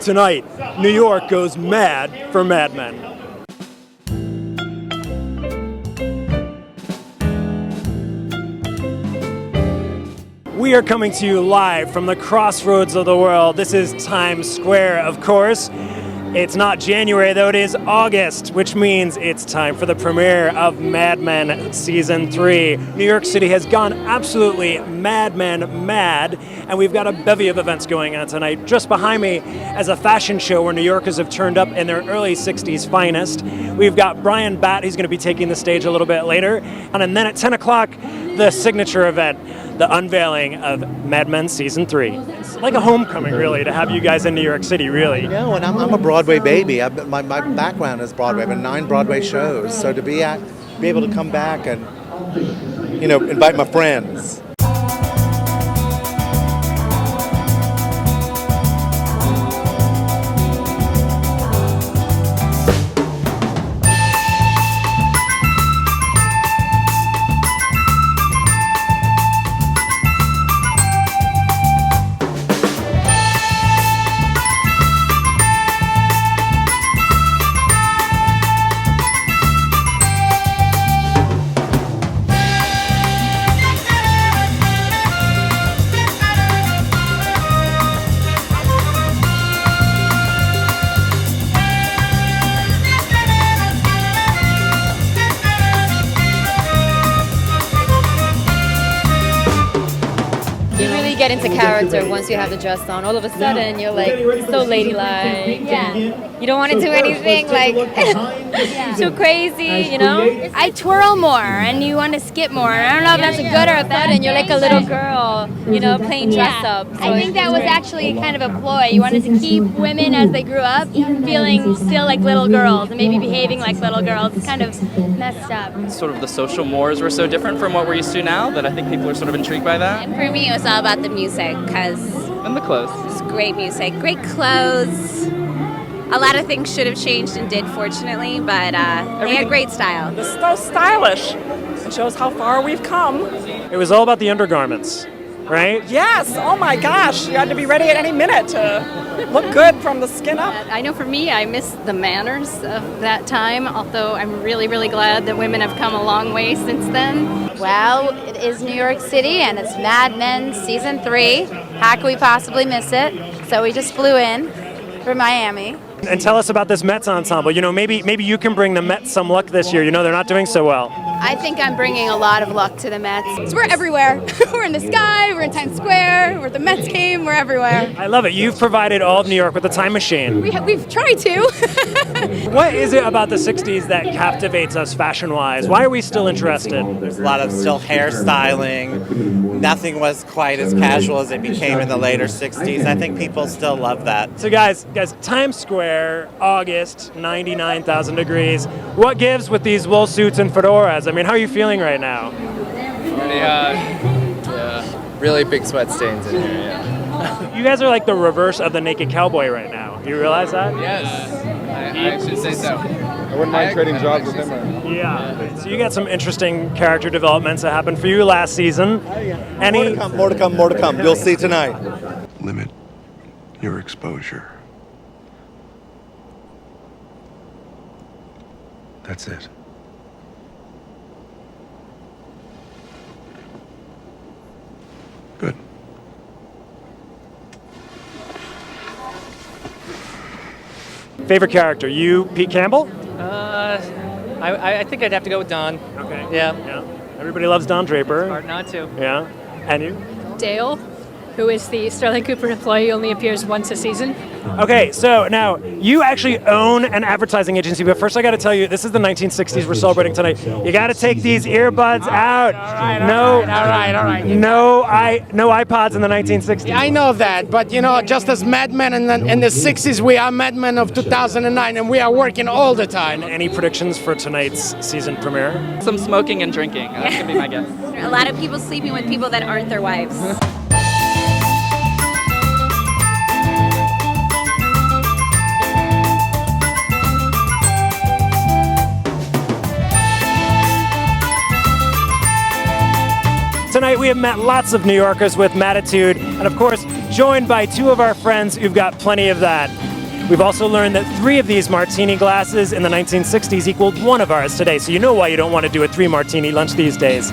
Tonight, New York goes mad for Mad Men. We are coming to you live from the crossroads of the world. This is Times Square, of course. It's not January, though it is August, which means it's time for the premiere of Mad Men Season 3. New York City has gone absolutely Mad Men mad, and we've got a bevy of events going on tonight. Just behind me is a fashion show where New Yorkers have turned up in their early 60s finest. We've got Bryan Batt, who's going to be taking the stage a little bit later. And then at 10 o'clock, the signature event, the unveiling of Mad Men Season 3. It's like a homecoming, really, to have you guys in New York City, really. No, and I'm a Broadway baby. My background is Broadway. I've been 9 Broadway shows. So to be able to come back and, invite my friends. Get into character once you have the dress on. All of a sudden, you're like so ladylike. Yeah. You don't want to do anything like too crazy, you know? I twirl more and you want to skip more. I don't know if that's a good or a bad. And you're like a little girl, playing dress up. So I think that was actually kind of a ploy. You wanted to keep women as they grew up feeling still like little girls and maybe behaving like little girls. It's kind of messed up. Sort of the social mores were so different from what we're used to now that I think people are sort of intrigued by that. For me, it was all about the music because And the clothes. it's great music, great clothes. A lot of things should have changed and did, fortunately, but they had great style. It's so stylish. It shows how far we've come. It was all about the undergarments, right? Yes, oh my gosh, you had to be ready at any minute to look good from the skin up. I know for me, I miss the manners of that time, although I'm really, really glad that women have come a long way since then. Well, it is New York City and it's Mad Men Season 3. How could we possibly miss it? So we just flew in from Miami. And tell us about this Mets ensemble. Maybe you can bring the Mets some luck this year. They're not doing so well. I think I'm bringing a lot of luck to the Mets. So we're everywhere. We're in the sky, we're in Times Square, where the Mets came, we're everywhere. I love it. You've provided all of New York with a time machine. We've tried to. What is it about the 60s that captivates us fashion-wise? Why are we still interested? There's a lot of still hairstyling. Nothing was quite as casual as it became in the later 60s. I think people still love that. So guys, Times Square, August, 99,000 degrees. What gives with these wool suits and fedoras? I mean, how are you feeling right now? Really big sweat stains in here, yeah. You guys are like the reverse of the naked cowboy right now. You realize that? Yes, I should say so. I wouldn't mind trading jobs with him right now. Yeah. So you got some interesting character developments that happened for you last season. More to come. You'll see tonight. Limit your exposure. That's it. Good. Favorite character? You, Pete Campbell? I think I'd have to go with Don. Okay. Yeah. Everybody loves Don Draper. Hard not to. Yeah. And you? Dale, who is the Sterling Cooper employee, only appears once a season. Okay, so now you actually own an advertising agency, but first I got to tell you, this is the 1960s we're celebrating tonight. You got to take these earbuds out. All right. No iPods in the 1960s. I know that, but just as Mad Men in the 60s, we are Mad Men of 2009, and we are working all the time. Any predictions for tonight's season premiere? Some smoking and drinking. That's going to be my guess. A lot of people sleeping with people that aren't their wives. Tonight we have met lots of New Yorkers with Mattitude, and of course, joined by two of our friends who've got plenty of that. We've also learned that 3 of these martini glasses in the 1960s equaled 1 of ours today, so you know why you don't want to do a 3 martini lunch these days.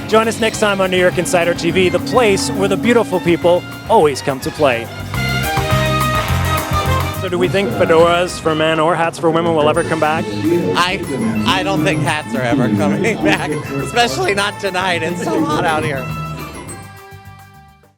Join us next time on New York Insider TV, the place where the beautiful people always come to play. So do we think fedoras for men or hats for women will ever come back? I don't think hats are ever coming back, especially not tonight. It's so hot out here.